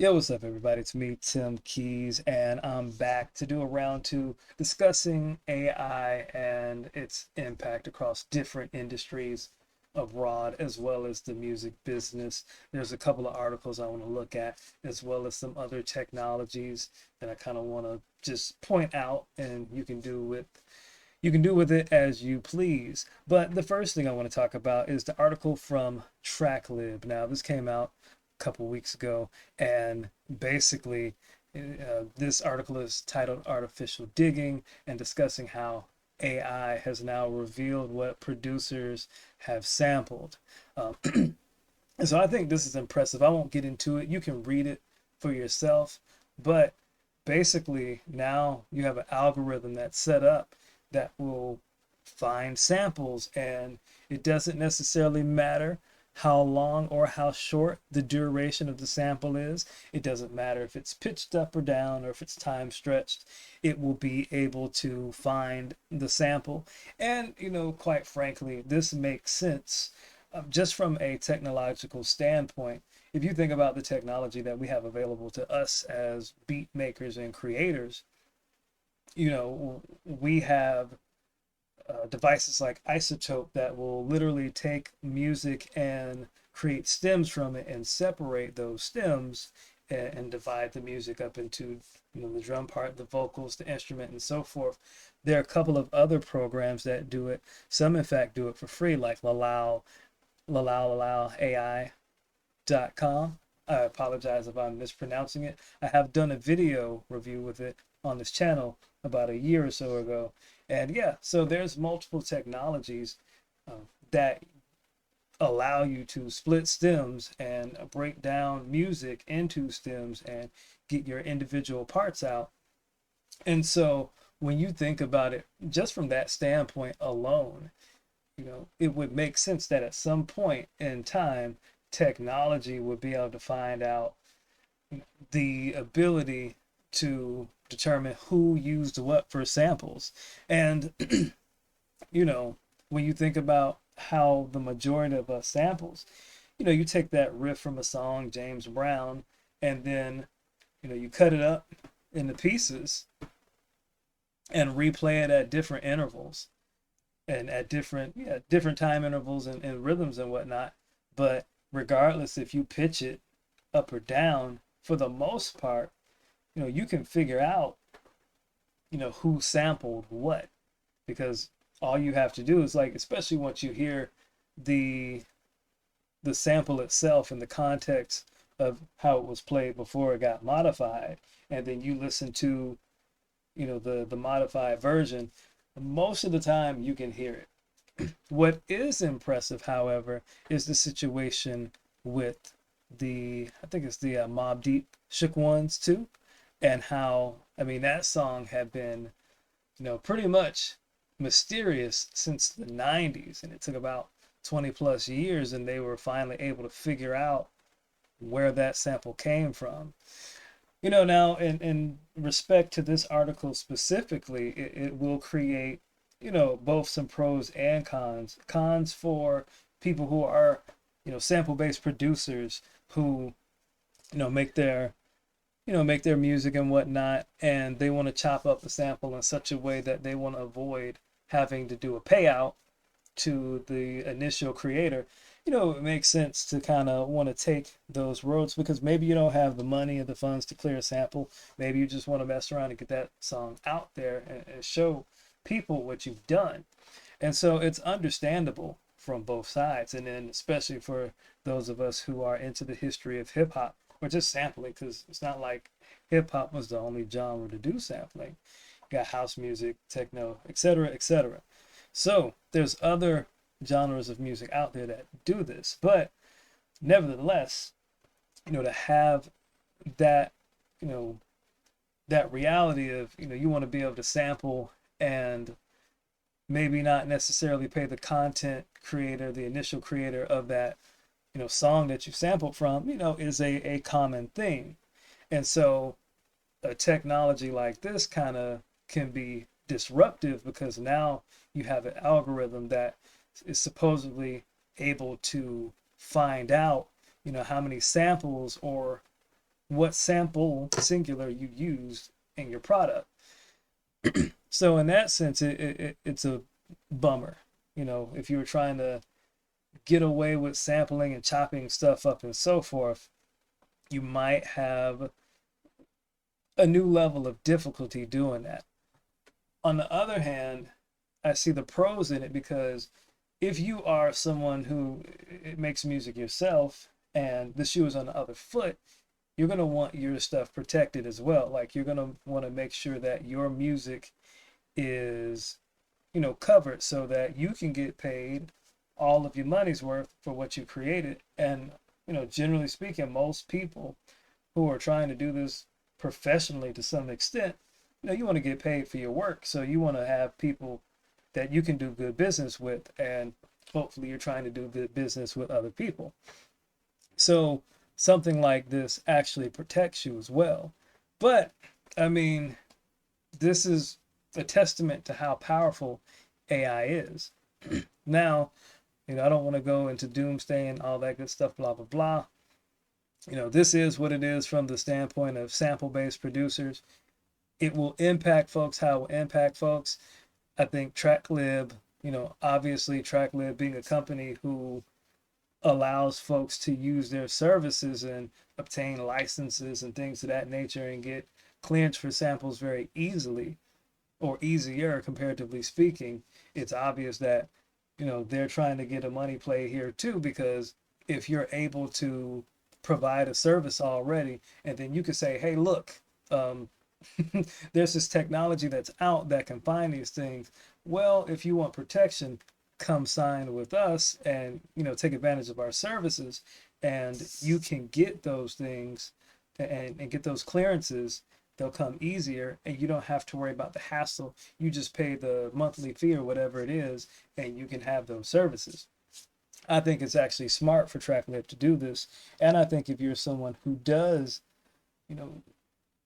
Yo, what's up, everybody? It's me, Tim Keys, and I'm back to do a round two discussing AI and its impact across different industries abroad, as well as the music business. There's a couple of articles I want to look at, as well as some other technologies that I kind of want to just point out, and you can do with it as you please. But the first thing I want to talk about is the article from TrackLib. Now, this came out a couple weeks ago, and basically, this article is titled Artificial Digging and discussing how AI has now revealed what producers have sampled. And so I think this is impressive. I won't get into it. You can read it for yourself. But basically, now you have an algorithm that's set up that will find samples, and it doesn't necessarily matter how long or how short the duration of the sample is. It doesn't matter if it's pitched up or down or if it's time stretched. It will be able to find the sample. And, quite frankly, this makes sense just from a technological standpoint. If you think about the technology that we have available to us as beat makers and creators, we have devices like Isotope that will literally take music and create stems from it and separate those stems and divide the music up into the drum part, the vocals, the instrument, and so forth. There are a couple of other programs that do it. Some, in fact, do it for free, like Lalau AI.com. I apologize if I'm mispronouncing it. I have done a video review with it on this channel about a year or so ago. And yeah, so there's multiple technologies uh, that allow you to split stems and break down music into stems and get your individual parts out. And so when you think about it, just from that standpoint alone, it would make sense that at some point in time, technology would be able to find out the ability to determine who used what for samples. And, you know, when you think about how the majority of us samples, you take that riff from a song, James Brown, and then, you cut it up into pieces and replay it at different intervals and at different time intervals and rhythms and whatnot. But regardless if you pitch it up or down, for the most part, you can figure out, who sampled what, because all you have to do is, like, especially once you hear the the sample itself in the context of how it was played before it got modified, and then you listen to, the modified version, most of the time you can hear it. What is impressive, however, is the situation with I think it's the Mob Deep Shook Ones too, and how, I mean, that song had been, pretty much mysterious since the 90s, and it took about 20 plus years, and they were finally able to figure out where that sample came from. Now, in respect to this article specifically, it will create, both some pros and cons. Cons for people who are, sample-based producers who, make their music and whatnot, and they want to chop up the sample in such a way that they want to avoid having to do a payout to the initial creator. It makes sense to kind of want to take those roads because maybe you don't have the money or the funds to clear a sample. Maybe you just want to mess around and get that song out there and show people what you've done. And so it's understandable from both sides. And then, especially for those of us who are into the history of hip hop or just sampling, because it's not like hip hop was the only genre to do sampling. You got house music, techno, etc., etc. So there's other genres of music out there that do this, but nevertheless, to have that, you know, that reality of, you want to be able to sample and maybe not necessarily pay the content creator, the initial creator of that, song that you sampled from, is a common thing. And so a technology like this kind of can be disruptive because now you have an algorithm that is supposedly able to find out, how many samples or what sample singular you used in your product. So in that sense, it's a bummer. You know, if you were trying to get away with sampling and chopping stuff up and so forth, you might have a new level of difficulty doing that. On the other hand, I see the pros in it because if you are someone who makes music yourself and the shoe is on the other foot, you're going to want your stuff protected as well. Like you're going to want to make sure that your music is, you know, covered so that you can get paid all of your money's worth for what you created. And, you know, generally speaking, most people who are trying to do this professionally to some extent, you know, you want to get paid for your work. So you want to have people that you can do good business with, and hopefully you're trying to do good business with other people. So something like this actually protects you as well. But I mean, this is a testament to how powerful AI is. Now, you know, I don't want to go into doomsday and all that good stuff, blah, blah, blah. You know, this is what it is from the standpoint of sample based producers. It will impact folks how it will impact folks. I think TrackLib, you know, obviously TrackLib being a company who allows folks to use their services and obtain licenses and things of that nature and get clearance for samples very easily, or easier comparatively speaking. It's obvious that, you know, they're trying to get a money play here too, because if you're able to provide a service already, and then you could say, hey, look, um, there's this technology that's out that can find these things. Well, if you want protection, come sign with us and, you know, take advantage of our services, and you can get those things and get those clearances. They'll come easier and you don't have to worry about the hassle. You just pay the monthly fee or whatever it is, and you can have those services. I think it's actually smart for TrackLib to do this. And I think if you're someone who does, you know,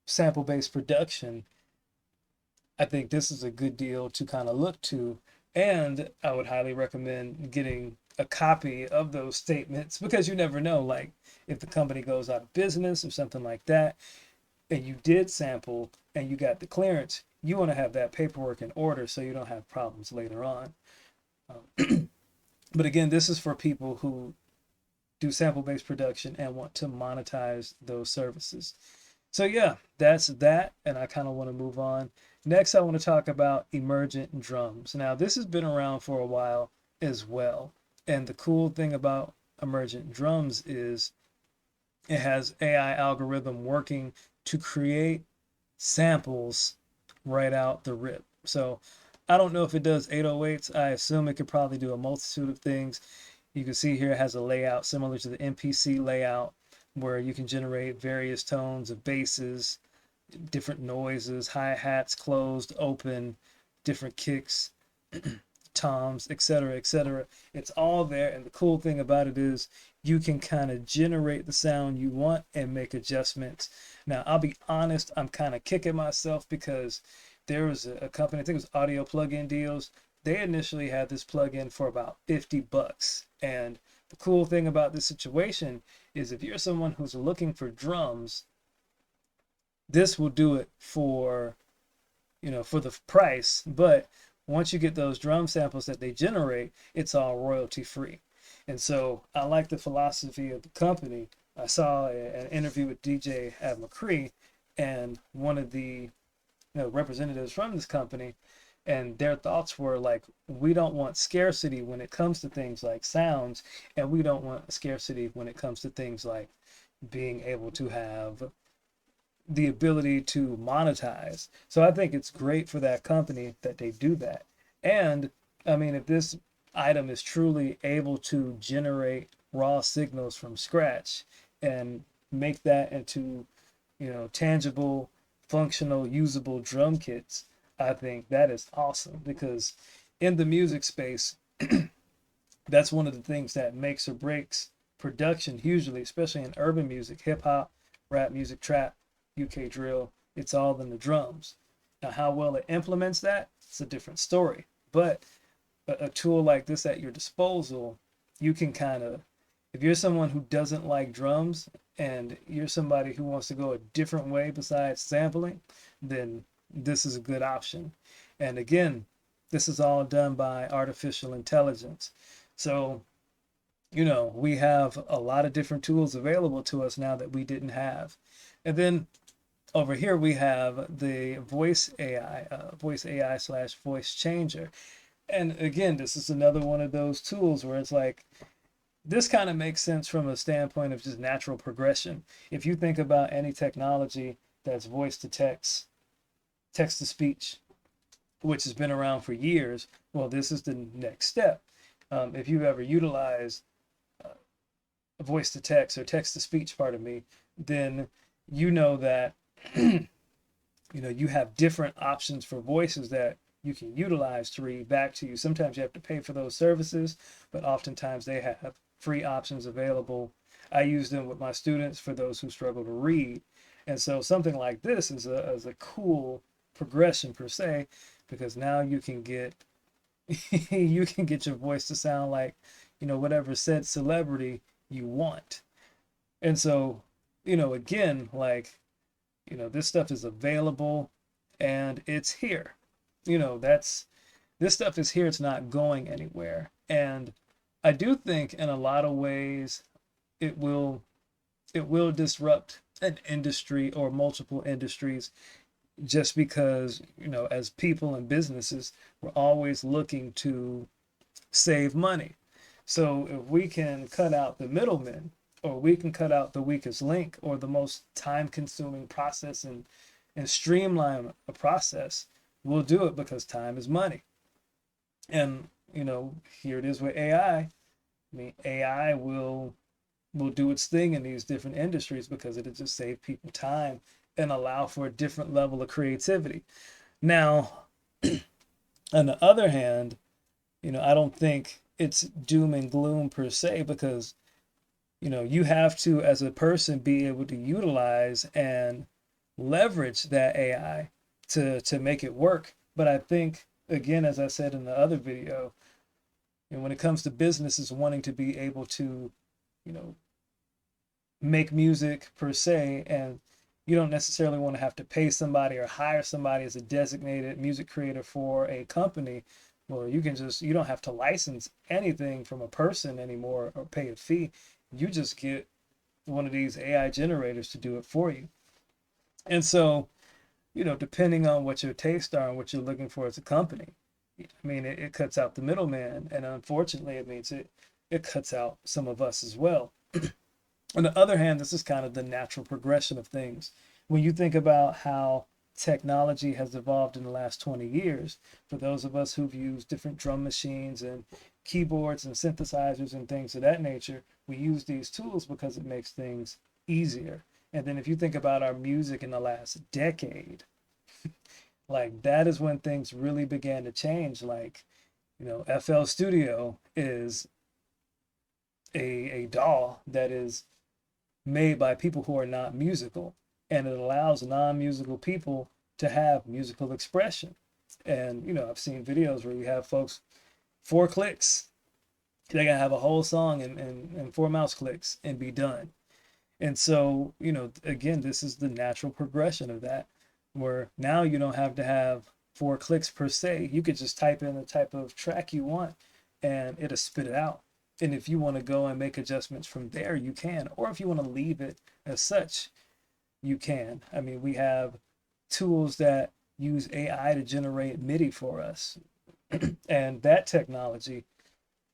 sample based production, I think this is a good deal to kind of look to. And I would highly recommend getting a copy of those statements, because you never know, like if the company goes out of business or something like that, and you did sample and you got the clearance, you want to have that paperwork in order so you don't have problems later on. But again, this is for people who do sample based production and want to monetize those services. So yeah, that's that, and I kind of want to move on. Next, I want to talk about emergent drums. Now, this has been around for a while as well, and the cool thing about emergent drums is it has AI algorithm working to create samples right out the rip. So I don't know if it does 808s. I assume it could probably do a multitude of things. You can see here it has a layout similar to the MPC layout, where you can generate various tones of basses, different noises, hi-hats, closed, open, different kicks, toms, etc., etc. It's all there, and the cool thing about it is you can kind of generate the sound you want and make adjustments. Now, I'll be honest, I'm kind of kicking myself because there was a company, I think it was Audio Plugin Deals. They initially had this plugin for about $50. And the cool thing about this situation is if you're someone who's looking for drums, this will do it for, you know, for the price. But once you get those drum samples that they generate, it's all royalty free. And so I like the philosophy of the company. I saw an interview with DJ at McCree, and one of the, you know, representatives from this company, and their thoughts were like, we don't want scarcity when it comes to things like sounds, and we don't want scarcity when it comes to things like being able to have the ability to monetize. So I think it's great for that company that they do that. And I mean, if this item is truly able to generate raw signals from scratch and make that into, you know, tangible, functional, usable drum kits, I think that is awesome, because in the music space, that's one of the things that makes or breaks production hugely, especially in urban music, hip hop, rap music, trap, UK drill. It's all in the drums. Now, how well it implements that, it's a different story. But a tool like this at your disposal, you can kind of, if you're someone who doesn't like drums and you're somebody who wants to go a different way besides sampling, then this is a good option. And again, this is all done by artificial intelligence. So, we have a lot of different tools available to us now that we didn't have. And then over here we have the voice AI slash voice changer. And again, this is another one of those tools where it's like, this kind of makes sense from a standpoint of just natural progression. If you think about any technology that's voice to text, text to speech, which has been around for years, well, this is the next step. If you've ever utilized voice to text or text to speech, pardon me, then you know that you have different options for voices that you can utilize to read back to you. Sometimes you have to pay for those services, but oftentimes they have free options available. I use them with my students for those who struggle to read. And so something like this is a cool progression per se, because now you can get you can get your voice to sound like, whatever said celebrity you want. And so, again, like, this stuff is available and it's here. That's this stuff is here, it's not going anywhere. And I do think in a lot of ways it will disrupt an industry or multiple industries, just because, as people and businesses, we're always looking to save money. So if we can cut out the middlemen, or we can cut out the weakest link or the most time consuming process, and streamline a process, we'll do it, because time is money. And here it is with AI. I mean, AI will do its thing in these different industries because it'll just save people time and allow for a different level of creativity. Now, on the other hand, I don't think it's doom and gloom per se, because you have to, as a person, be able to utilize and leverage that AI to make it work. But I think, again, as I said in the other video, when it comes to businesses wanting to be able to, you know, make music per se, and you don't necessarily want to have to pay somebody or hire somebody as a designated music creator for a company. Well, you don't have to license anything from a person anymore or pay a fee. You just get one of these AI generators to do it for you. And so, depending on what your tastes are and what you're looking for as a company, I mean, it cuts out the middleman. And unfortunately, it means it cuts out some of us as well. On the other hand, this is kind of the natural progression of things. When you think about how technology has evolved in the last 20 years, for those of us who've used different drum machines and keyboards and synthesizers and things of that nature, we use these tools because it makes things easier. And then if you think about our music in the last decade, like that is when things really began to change. Like, FL Studio is a DAW that is made by people who are not musical, and it allows non-musical people to have musical expression. And I've seen videos where you have folks, 4 clicks, they can have a whole song in 4 mouse clicks and be done. And so, again, this is the natural progression of that, where now you don't have to have 4 clicks per se. You could just type in the type of track you want and it'll spit it out. And if you want to go and make adjustments from there, you can. Or if you want to leave it as such, you can. I mean, we have tools that use AI to generate MIDI for us. And that technology,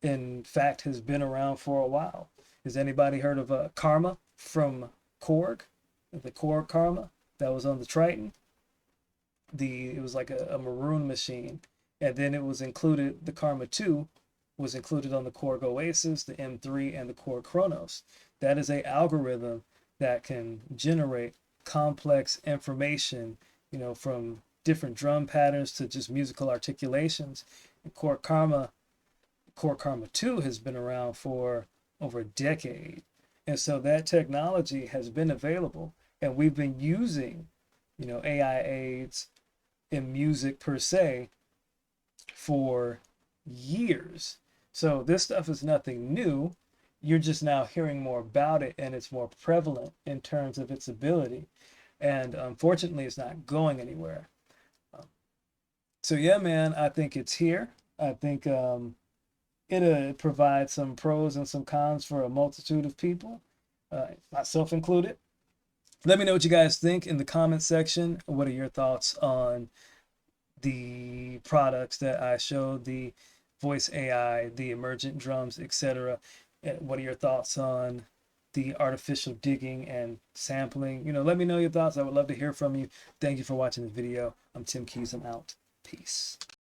in fact, has been around for a while. Has anybody heard of Karma from Korg? The Korg Karma that was on the Triton? It was like a maroon machine. And then it was included, the Karma 2 was included on the Korg Oasis, the M3, and the Korg Kronos. That is a algorithm that can generate complex information, from different drum patterns to just musical articulations. And Korg Karma 2 has been around for over a decade. And so that technology has been available, and we've been using, AI aids in music per se for years. So this stuff is nothing new. you're just now hearing more about it, and it's more prevalent in terms of its ability. And unfortunately, it's not going anywhere. Um, so yeah, man, I think it's here. I think it provides some pros and some cons for a multitude of people, myself included. Let me know what you guys think in the comment section. What are your thoughts on the products that I showed, the voice AI, the emergent drums, etc.? What are your thoughts on the artificial digging and sampling? Let me know your thoughts. I would love to hear from you. Thank you for watching the video. I'm Tim Keys. I'm out. Peace.